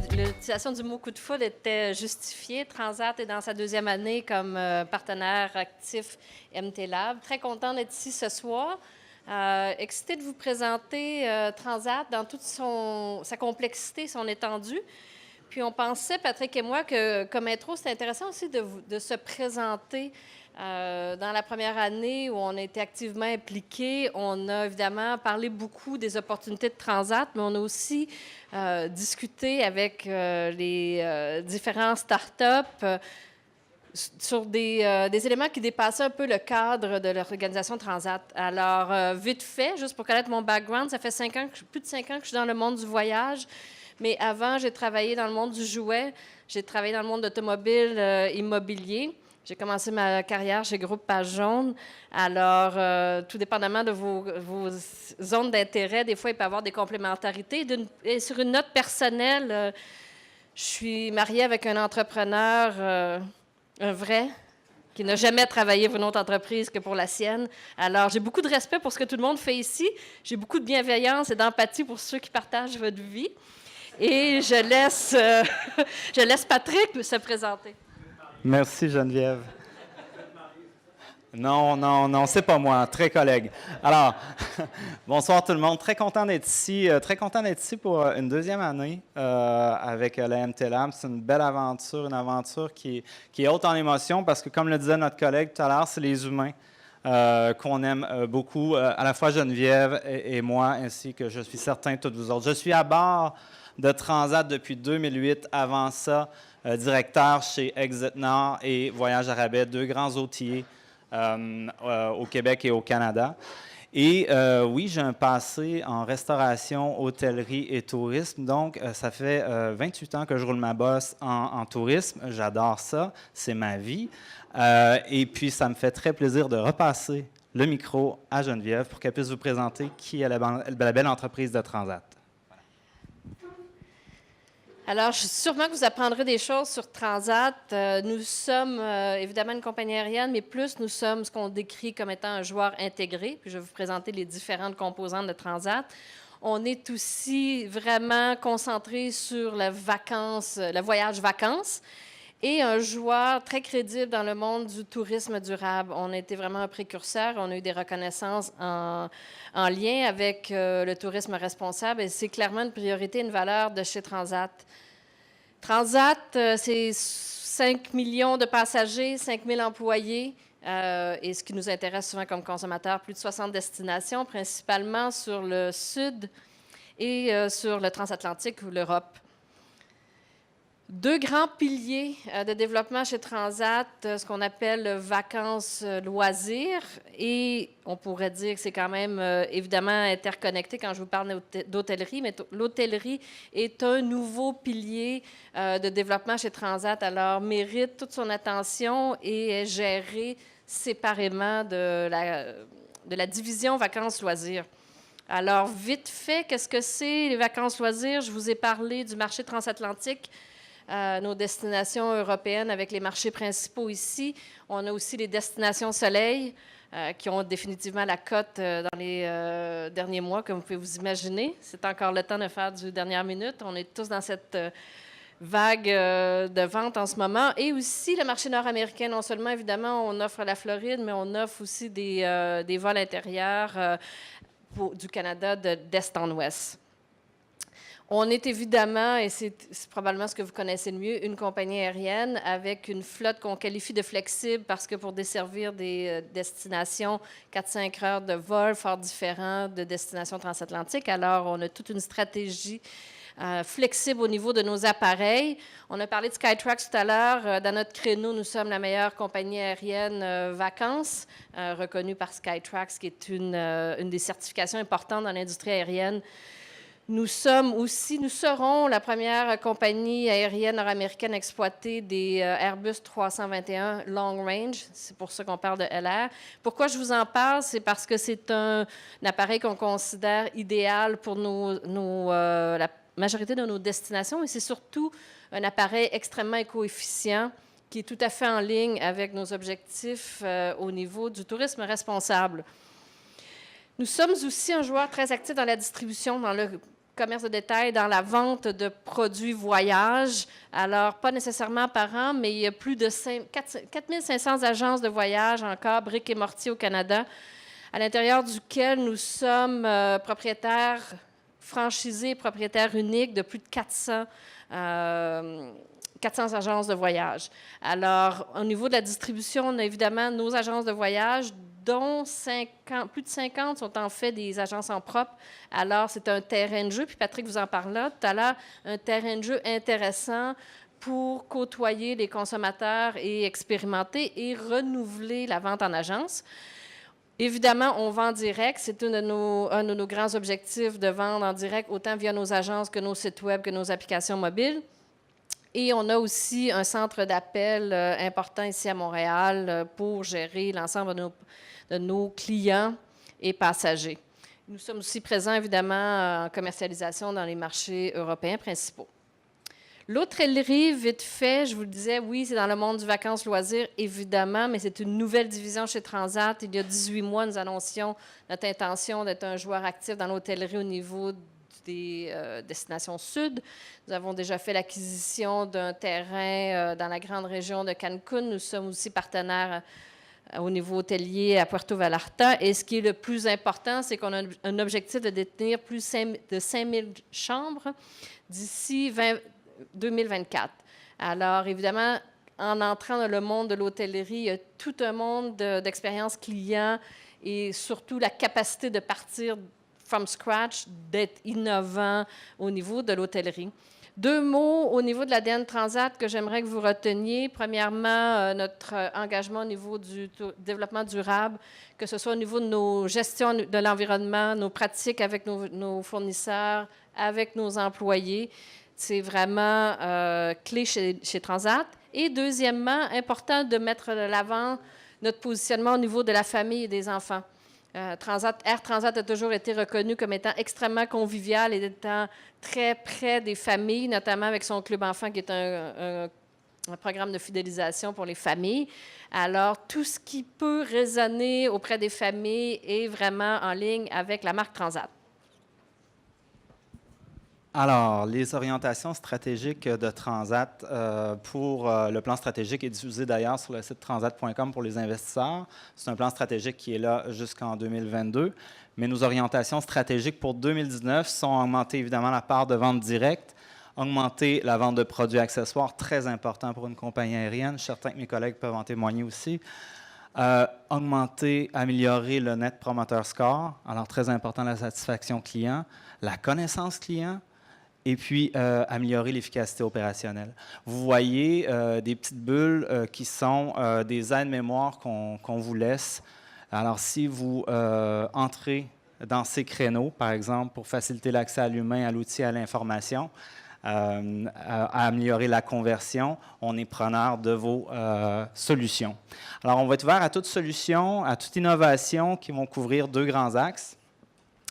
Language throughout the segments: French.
l'utilisation du mot coup de foudre était justifiée. Transat est dans sa deuxième année comme partenaire actif MT Lab. Très content d'être ici ce soir. Excité de vous présenter Transat dans toute sa complexité, son étendue. Puis on pensait, Patrick et moi, que comme intro, c'était intéressant aussi de se présenter. Dans la première année où on a été activement impliqués, on a évidemment parlé beaucoup des opportunités de Transat, mais on a aussi discuté avec les différents startups sur des éléments qui dépassaient un peu le cadre de l'organisation Transat. Alors, vite fait, juste pour connaître mon background, ça fait plus de 5 ans que je suis dans le monde du voyage. Mais avant, j'ai travaillé dans le monde du jouet. J'ai travaillé dans le monde automobile immobilier. J'ai commencé ma carrière chez Groupe Page Jaune. Alors, tout dépendamment de vos zones d'intérêt, des fois, il peut y avoir des complémentarités. Et sur une note personnelle, je suis mariée avec un entrepreneur, un vrai, qui n'a jamais travaillé pour une autre entreprise que pour la sienne. Alors, j'ai beaucoup de respect pour ce que tout le monde fait ici. J'ai beaucoup de bienveillance et d'empathie pour ceux qui partagent votre vie. Et je laisse Patrick se présenter. Merci, Geneviève. Non, c'est pas moi, très collègue. Alors, bonsoir tout le monde. Très content d'être ici pour une deuxième année avec la MT Lab. C'est une belle aventure, une aventure qui est haute en émotion parce que, comme le disait notre collègue tout à l'heure, c'est les humains qu'on aime beaucoup, à la fois Geneviève et moi, ainsi que je suis certain toutes vous autres. Je suis à bord de Transat depuis 2008. Avant ça, directeur chez Exit Nord et Voyage à rabais, deux grands outils au Québec et au Canada. Et oui, j'ai un passé en restauration, hôtellerie et tourisme. Donc, ça fait 28 ans que je roule ma bosse en tourisme. J'adore ça. C'est ma vie. Et puis, ça me fait très plaisir de repasser le micro à Geneviève pour qu'elle puisse vous présenter qui est la belle entreprise de Transat. Alors, sûrement que vous apprendrez des choses sur Transat. Nous sommes évidemment une compagnie aérienne, mais plus nous sommes ce qu'on décrit comme étant un joueur intégré. Puis je vais vous présenter les différentes composantes de Transat. On est aussi vraiment concentré sur le voyage vacances et un joueur très crédible dans le monde du tourisme durable. On a été vraiment un précurseur. On a eu des reconnaissances en lien avec le tourisme responsable et c'est clairement une priorité, une valeur de chez Transat. Transat, c'est 5 millions de passagers, 5 000 employés. Et ce qui nous intéresse souvent comme consommateurs, plus de 60 destinations, principalement sur le sud et sur le transatlantique ou l'Europe. Deux grands piliers de développement chez Transat, ce qu'on appelle vacances loisirs, et on pourrait dire que c'est quand même évidemment interconnecté quand je vous parle d'hôtellerie, mais l'hôtellerie est un nouveau pilier de développement chez Transat, alors mérite toute son attention et est géré séparément de la division vacances loisirs. Alors, vite fait, qu'est-ce que c'est les vacances loisirs? Je vous ai parlé du marché transatlantique. Nos destinations européennes avec les marchés principaux ici. On a aussi les destinations soleil qui ont définitivement la cote dans les derniers mois, comme vous pouvez vous imaginer. C'est encore le temps de faire du dernière minute. On est tous dans cette vague de vente en ce moment. Et aussi le marché nord-américain. Non seulement, évidemment, on offre la Floride, mais on offre aussi des vols intérieurs du Canada d'est en ouest. On est évidemment, et c'est probablement ce que vous connaissez le mieux, une compagnie aérienne avec une flotte qu'on qualifie de flexible parce que pour desservir des destinations 4-5 heures de vol fort différents de destinations transatlantiques, alors on a toute une stratégie flexible au niveau de nos appareils. On a parlé de Skytrax tout à l'heure. Dans notre créneau, nous sommes la meilleure compagnie aérienne vacances, reconnue par Skytrax, qui est une des certifications importantes dans l'industrie aérienne. Nous serons la première compagnie aérienne nord-américaine à exploiter des Airbus 321 Long Range. C'est pour ça qu'on parle de LR. Pourquoi je vous en parle? C'est parce que c'est un appareil qu'on considère idéal pour la majorité de nos destinations et c'est surtout un appareil extrêmement éco-efficient qui est tout à fait en ligne avec nos objectifs au niveau du tourisme responsable. Nous sommes aussi un joueur très actif dans la distribution, dans le commerce de détail dans la vente de produits voyage. Alors, pas nécessairement par an, mais il y a plus de 4 500 agences de voyage encore, briques et mortier au Canada, à l'intérieur duquel nous sommes propriétaires franchisés, propriétaires uniques de plus de 400 agences de voyage. Alors, au niveau de la distribution, on a évidemment nos agences de voyage, dont plus de 50 sont en fait des agences en propre. Alors, c'est un terrain de jeu, puis Patrick vous en parla tout à l'heure, un terrain de jeu intéressant pour côtoyer les consommateurs et expérimenter et renouveler la vente en agence. Évidemment, on vend en direct. C'est un de nos grands objectifs de vendre en direct, autant via nos agences que nos sites web, que nos applications mobiles. Et on a aussi un centre d'appel important ici à Montréal pour gérer l'ensemble de nos clients et passagers. Nous sommes aussi présents, évidemment, en commercialisation dans les marchés européens principaux. L'hôtellerie, vite fait, je vous le disais, oui, c'est dans le monde du vacances-loisirs, évidemment, mais c'est une nouvelle division chez Transat. Il y a 18 mois, nous annoncions notre intention d'être un joueur actif dans l'hôtellerie au niveau des destinations sud. Nous avons déjà fait l'acquisition d'un terrain dans la grande région de Cancun. Nous sommes aussi partenaires au niveau hôtelier à Puerto Vallarta. Et ce qui est le plus important, c'est qu'on a un objectif de détenir plus de 5000 chambres d'ici 2024. Alors, évidemment, en entrant dans le monde de l'hôtellerie, il y a tout un monde d'expérience client et surtout la capacité de partir from scratch, d'être innovant au niveau de l'hôtellerie. 2 mots au niveau de l'ADN Transat que j'aimerais que vous reteniez. Premièrement, notre engagement au niveau du développement durable, que ce soit au niveau de nos gestions de l'environnement, nos pratiques avec nos fournisseurs, avec nos employés. C'est vraiment clé chez Transat. Et deuxièmement, important de mettre de l'avant notre positionnement au niveau de la famille et des enfants. Air Transat a toujours été reconnu comme étant extrêmement convivial et étant très près des familles, notamment avec son Club Enfant, qui est un programme de fidélisation pour les familles. Alors, tout ce qui peut résonner auprès des familles est vraiment en ligne avec la marque Transat. Alors, les orientations stratégiques de Transat pour le plan stratégique est diffusé d'ailleurs sur le site transat.com pour les investisseurs. C'est un plan stratégique qui est là jusqu'en 2022. Mais nos orientations stratégiques pour 2019 sont augmenter évidemment la part de vente directe, augmenter la vente de produits accessoires, très important pour une compagnie aérienne. Je suis certain que mes collègues peuvent en témoigner aussi. Améliorer le Net Promoter Score. Alors, très important, la satisfaction client, la connaissance client, et puis améliorer l'efficacité opérationnelle. Vous voyez des petites bulles qui sont des aides-mémoires qu'on vous laisse. Alors, si vous entrez dans ces créneaux, par exemple, pour faciliter l'accès à l'humain, à l'outil, à l'information, à améliorer la conversion, on est preneur de vos solutions. Alors, on va être ouvert à toute solution, à toute innovation qui vont couvrir 2 grands axes.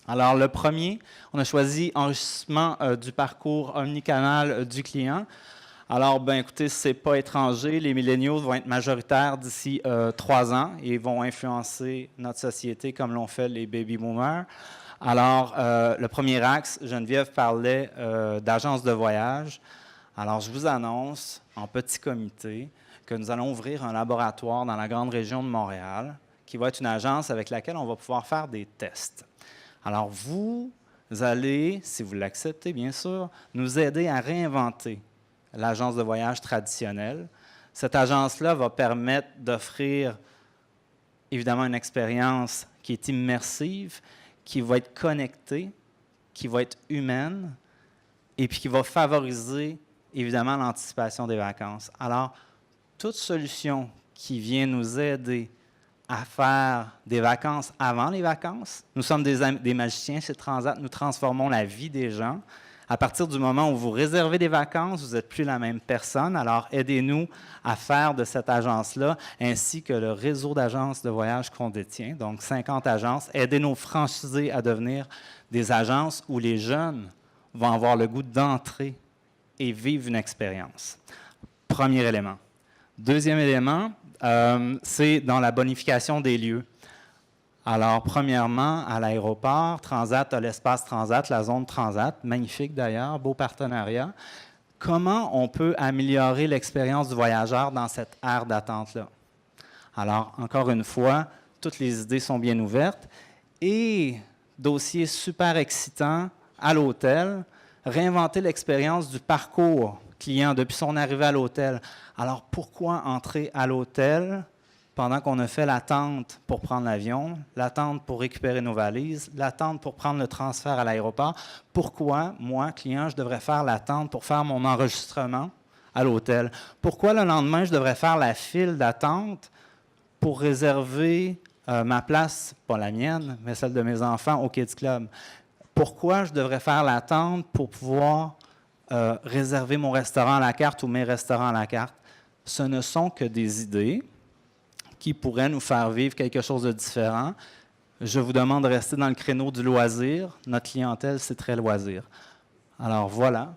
Alors, le premier, on a choisi enrichissement du parcours omnicanal du client. Alors, bien, écoutez, ce n'est pas étranger. Les milléniaux vont être majoritaires d'ici 3 ans et vont influencer notre société comme l'ont fait les baby boomers. Alors, le premier axe, Geneviève parlait d'agence de voyage. Alors, je vous annonce en petit comité que nous allons ouvrir un laboratoire dans la grande région de Montréal qui va être une agence avec laquelle on va pouvoir faire des tests. Alors, vous allez, si vous l'acceptez bien sûr, nous aider à réinventer l'agence de voyage traditionnelle. Cette agence-là va permettre d'offrir évidemment une expérience qui est immersive, qui va être connectée, qui va être humaine et puis qui va favoriser évidemment l'anticipation des vacances. Alors, toute solution qui vient nous aider à faire des vacances avant les vacances. Nous sommes des magiciens chez Transat. Nous transformons la vie des gens. À partir du moment où vous réservez des vacances, vous n'êtes plus la même personne. Alors, aidez-nous à faire de cette agence-là, ainsi que le réseau d'agences de voyage qu'on détient, donc 50 agences. Aidez nos franchisés à devenir des agences où les jeunes vont avoir le goût d'entrer et vivre une expérience. Premier élément. Deuxième élément, c'est dans la bonification des lieux. Alors, premièrement, à l'aéroport, Transat a l'espace Transat, la zone Transat, magnifique d'ailleurs, beau partenariat. Comment on peut améliorer l'expérience du voyageur dans cette aire d'attente-là? Alors, encore une fois, toutes les idées sont bien ouvertes. Et, dossier super excitant, à l'hôtel, réinventer l'expérience du parcours client depuis son arrivée à l'hôtel. Alors, pourquoi entrer à l'hôtel pendant qu'on a fait l'attente pour prendre l'avion, l'attente pour récupérer nos valises, l'attente pour prendre le transfert à l'aéroport? Pourquoi, moi, client, je devrais faire l'attente pour faire mon enregistrement à l'hôtel? Pourquoi le lendemain, je devrais faire la file d'attente pour réserver ma place, pas la mienne, mais celle de mes enfants au Kids Club? Pourquoi je devrais faire l'attente pour pouvoir réserver mon restaurant à la carte ou mes restaurants à la carte? Ce ne sont que des idées qui pourraient nous faire vivre quelque chose de différent. Je vous demande de rester dans le créneau du loisir. Notre clientèle, c'est très loisir. Alors voilà,